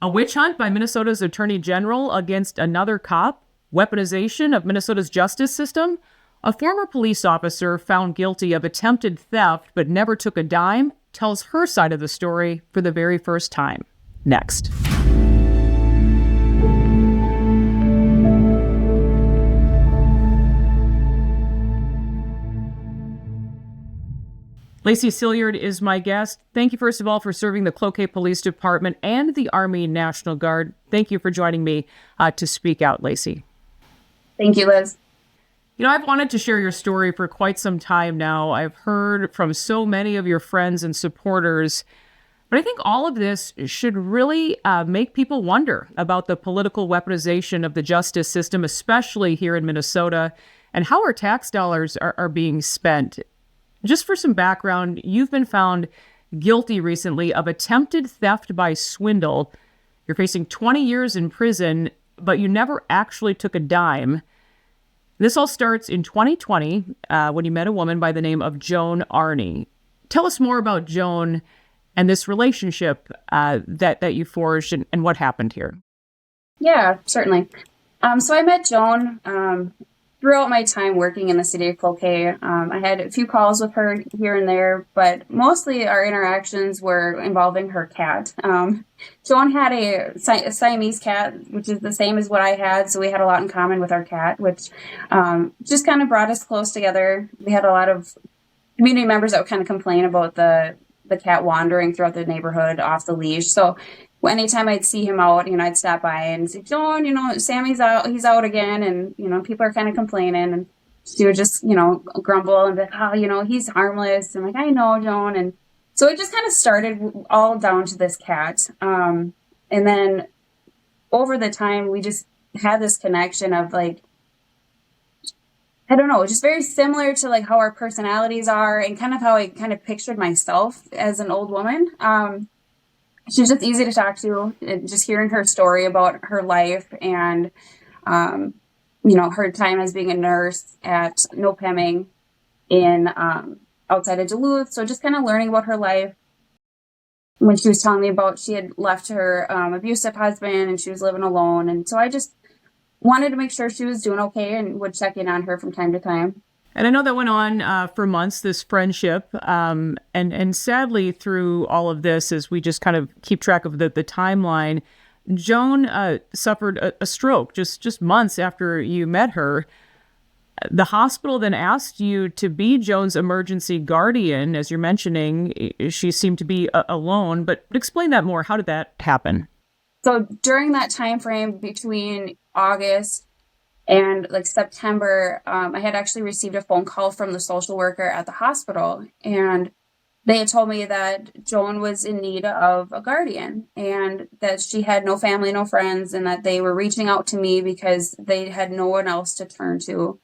A witch hunt by Minnesota's Attorney General against another cop, weaponization of Minnesota's justice system. A former police officer found guilty of attempted theft but never took a dime tells her side of the story for the very first time. Next. Laci Silgjord is my guest. Thank you, first of all, for serving the Cloquet Police Department and the Army National Guard. Thank you for joining me to speak out, Laci. Thank you, Liz. I've wanted to share your story for quite some time now. I've heard from so many of your friends and supporters, but I think all of this should really make people wonder about the political weaponization of the justice system, especially here in Minnesota, and how our tax dollars are being spent. Just for some background, you've been found guilty recently of attempted theft by swindle. You're facing 20 years in prison, but you never actually took a dime. This all starts in 2020 when you met a woman by the name of Joan Arie. Tell us more about Joan and this relationship that you forged and what happened here. Yeah, certainly. So I met Joan throughout my time working in the city of Cloquet. I had a few calls with her here and there, but mostly our interactions were involving her cat. Joan had a Siamese cat, which is the same as what I had, so we had a lot in common with our cat, which just kind of brought us close together. We had a lot of community members that would kind of complain about the cat wandering throughout the neighborhood off the leash. So anytime I'd see him out, I'd stop by and say, Joan, Sammy's out, he's out again. And, people are kind of complaining, and she would just, grumble and be like, he's harmless. I'm like, I know, Joan. And so it just kind of started all down to this cat. And then over the time, we just had this connection of like, I don't know, just very similar to like how our personalities are and kind of how I kind of pictured myself as an old woman. She was just easy to talk to, and just hearing her story about her life and, her time as being a nurse at Nopeming in outside of Duluth. So just kind of learning about her life. When she was telling me about she had left her abusive husband and she was living alone. And so I just wanted to make sure she was doing okay and would check in on her from time to time. And I know that went on for months, this friendship. And sadly, through all of this, as we just kind of keep track of the timeline, Joan suffered a stroke just months after you met her. The hospital then asked you to be Joan's emergency guardian. As you're mentioning, she seemed to be alone. But explain that more. How did that happen? So during that time frame between August and like September, I had actually received a phone call from the social worker at the hospital, and they had told me that Joan was in need of a guardian and that she had no family, no friends, and that they were reaching out to me because they had no one else to turn to.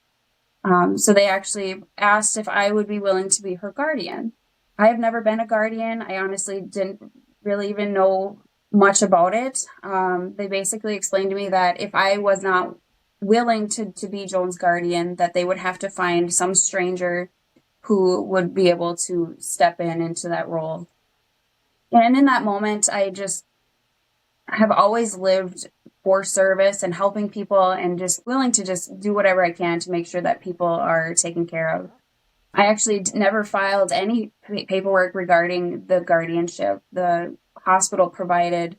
So they actually asked if I would be willing to be her guardian. I have never been a guardian. I honestly didn't really even know much about it. They basically explained to me that if I was not willing to be Joan's guardian, that they would have to find some stranger who would be able to step into that role. And in that moment, I just have always lived for service and helping people and just willing to just do whatever I can to make sure that people are taken care of. I actually never filed any paperwork regarding the guardianship. The hospital provided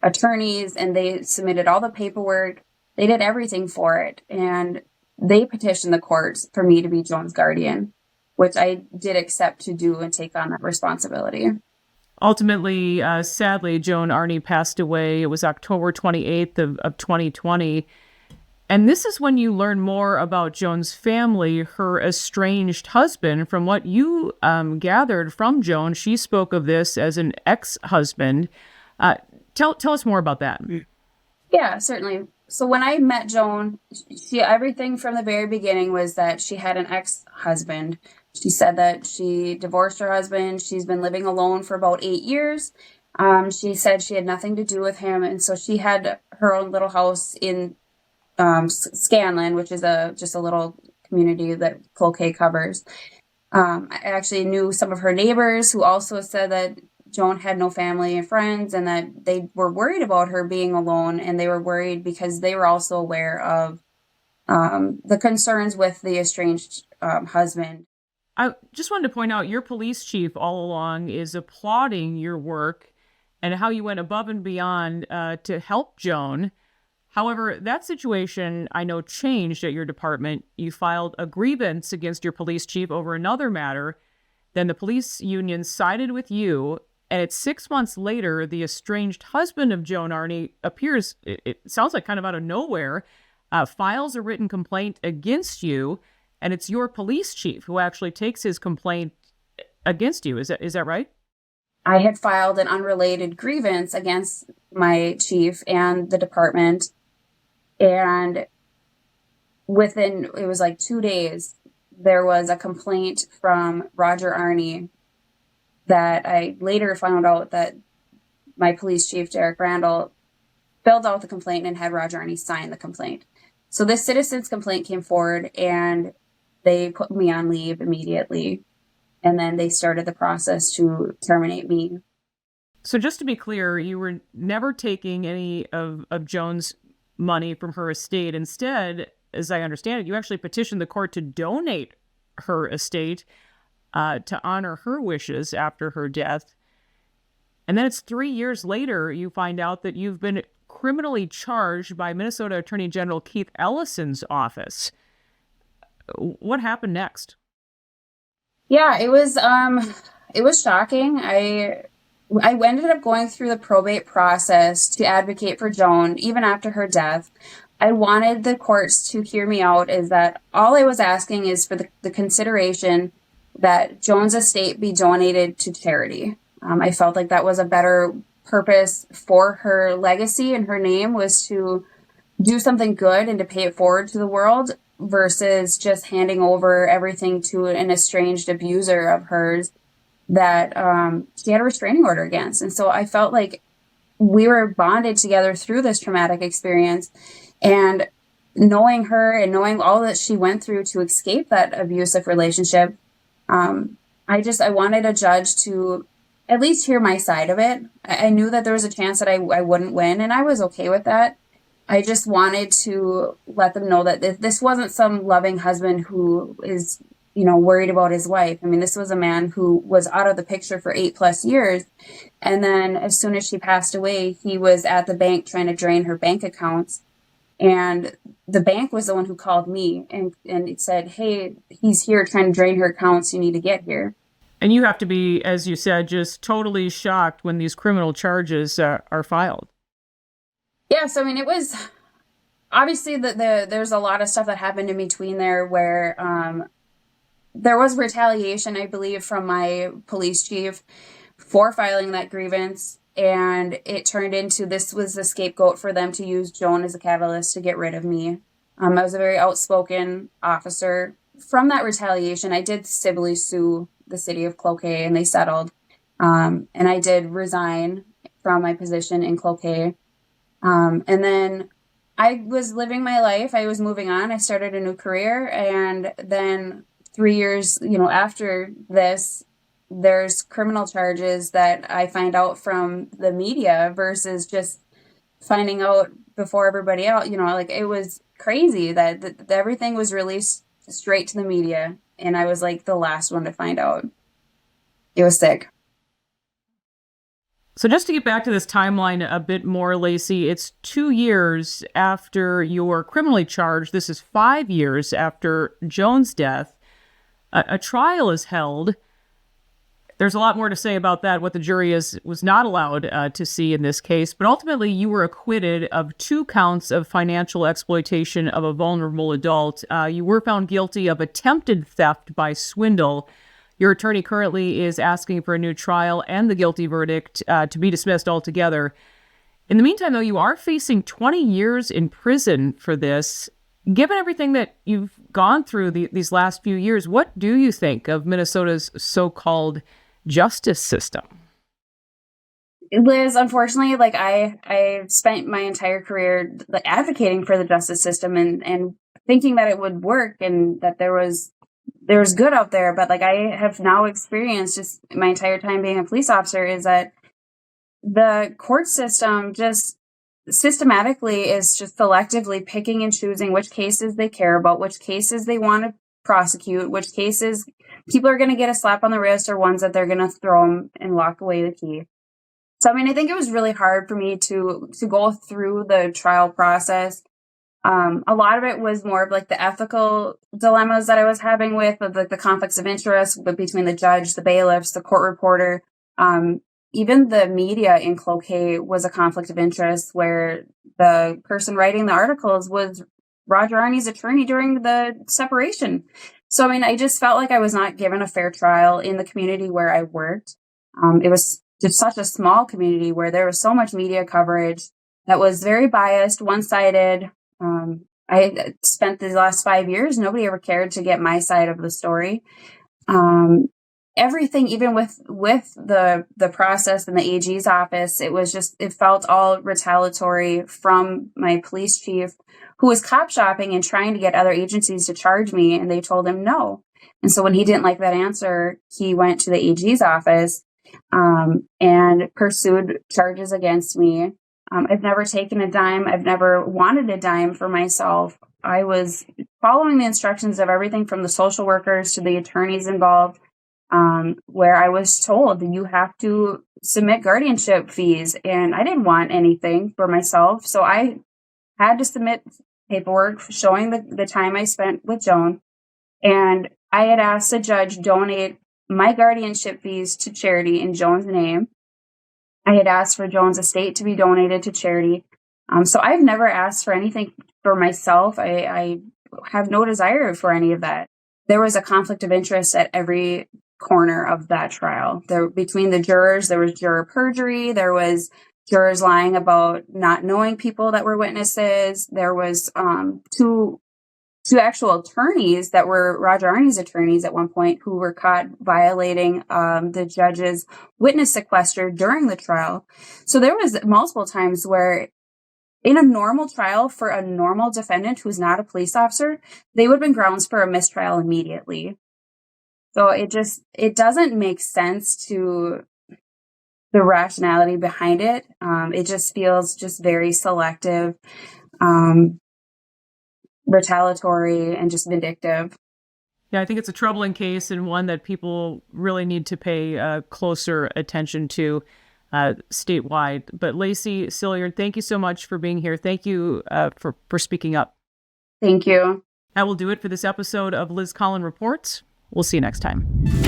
attorneys and they submitted all the paperwork. They did everything for it, and they petitioned the courts for me to be Joan's guardian, which I did accept to do and take on that responsibility. Ultimately, sadly, Joan Arie passed away. It was October 28th of 2020. And this is when you learn more about Joan's family, her estranged husband. From what you gathered from Joan, she spoke of this as an ex-husband. Tell us more about that. Yeah, certainly. So when I met Joan, everything from the very beginning was that she had an ex-husband. She said that she divorced her husband. She's been living alone for about 8 years. She said she had nothing to do with him. And so she had her own little house in Scanlon, which is just a little community that Cloquet covers. I actually knew some of her neighbors who also said that Joan had no family and friends, and that they were worried about her being alone, and they were worried because they were also aware of the concerns with the estranged husband. I just wanted to point out your police chief all along is applauding your work and how you went above and beyond to help Joan. However, that situation I know changed at your department. You filed a grievance against your police chief over another matter. Then the police union sided with you. And it's 6 months later, the estranged husband of Joan Arie appears, it sounds like kind of out of nowhere, files a written complaint against you. And it's your police chief who actually takes his complaint against you. Is that right? I had filed an unrelated grievance against my chief and the department. And within, it was like 2 days, there was a complaint from Roger Arie that I later found out that my police chief, Derek Randall, filled out the complaint and had Roger Arie sign the complaint. So this citizen's complaint came forward, and they put me on leave immediately. And then they started the process to terminate me. So just to be clear, you were never taking any of Joan's money from her estate. Instead, as I understand it, you actually petitioned the court to donate her estate to honor her wishes after her death. And then it's 3 years later, you find out that you've been criminally charged by Minnesota Attorney General Keith Ellison's office. What happened next? Yeah, it was shocking. I ended up going through the probate process to advocate for Joan, even after her death. I wanted the courts to hear me out, is that all I was asking is for the consideration that Joan's estate be donated to charity. I felt like that was a better purpose for her legacy, and her name was to do something good and to pay it forward to the world versus just handing over everything to an estranged abuser of hers that she had a restraining order against. And so I felt like we were bonded together through this traumatic experience, and knowing her and knowing all that she went through to escape that abusive relationship, I wanted a judge to at least hear my side of it. I knew that there was a chance that I wouldn't win, and I was okay with that. I just wanted to let them know that this wasn't some loving husband who is, worried about his wife. I mean, this was a man who was out of the picture for 8+ years. And then as soon as she passed away, he was at the bank trying to drain her bank accounts. And the bank was the one who called me and it said, "Hey, he's here trying to drain her accounts. You need to get here." And you have to be, as you said, just totally shocked when these criminal charges are filed. Yeah, so I mean, it was obviously there's a lot of stuff that happened in between there where there was retaliation, I believe, from my police chief for filing that grievance. And it turned into, this was the scapegoat for them to use Joan as a catalyst to get rid of me. I was a very outspoken officer. From that retaliation, I did civilly sue the city of Cloquet, and they settled. And I did resign from my position in Cloquet. And then I was living my life. I was moving on. I started a new career. And then 3 years, after this, there's criminal charges that I find out from the media versus just finding out before everybody else. It was crazy that everything was released straight to the media. And I was like the last one to find out. It was sick. So just to get back to this timeline a bit more, Laci, it's 2 years after you were criminally charged. This is 5 years after Joan's death. A trial is held. There's a lot more to say about that, what the jury was not allowed to see in this case. But ultimately, you were acquitted of 2 counts of financial exploitation of a vulnerable adult. You were found guilty of attempted theft by swindle. Your attorney currently is asking for a new trial and the guilty verdict to be dismissed altogether. In the meantime, though, you are facing 20 years in prison for this. Given everything that you've gone through these last few years, what do you think of Minnesota's so-called justice system? Liz, unfortunately, I spent my entire career advocating for the justice system and thinking that it would work and that there was there's good out there, but like I have now experienced just my entire time being a police officer is that the court system just systematically is just selectively picking and choosing which cases they care about, which cases they want to prosecute, which cases people are going to get a slap on the wrist or ones that they're going to throw them and lock away the key. So, I mean, I think it was really hard for me to go through the trial process. A lot of it was more of like the ethical dilemmas that I was having with like the conflicts of interest between the judge, the bailiffs, the court reporter. Even the media in Cloquet was a conflict of interest where the person writing the articles was Roger Arnie's attorney during the separation. So, I mean, I just felt like I was not given a fair trial in the community where I worked. It was just such a small community where there was so much media coverage that was very biased, one-sided. I spent the last 5 years, nobody ever cared to get my side of the story. Everything, even with the process in the AG's office, it felt all retaliatory from my police chief, who was cop shopping and trying to get other agencies to charge me, and they told him no. And so when he didn't like that answer, he went to the AG's office and pursued charges against me. I've never taken a dime. I've never wanted a dime for myself. I was following the instructions of everything from the social workers to the attorneys involved, where I was told you have to submit guardianship fees, and I didn't want anything for myself. So I had to submit paperwork showing the time I spent with Joan. And I had asked the judge donate my guardianship fees to charity in Joan's name. I had asked for Joan's estate to be donated to charity. So I've never asked for anything for myself. I have no desire for any of that. There was a conflict of interest at every corner of that trial. Between the jurors, there was juror perjury. There was jurors lying about not knowing people that were witnesses. There was two actual attorneys that were Roger Arnie's attorneys at one point who were caught violating the judge's witness sequester during the trial. So there was multiple times where in a normal trial for a normal defendant who's not a police officer, they would have been grounds for a mistrial immediately. So it doesn't make sense to the rationality behind it. It just feels just very selective, retaliatory, and just vindictive. Yeah, I think it's a troubling case and one that people really need to pay closer attention to statewide. But Laci Silgjord, thank you so much for being here. Thank you for speaking up. Thank you. That will do it for this episode of Liz Collin Reports. We'll see you next time.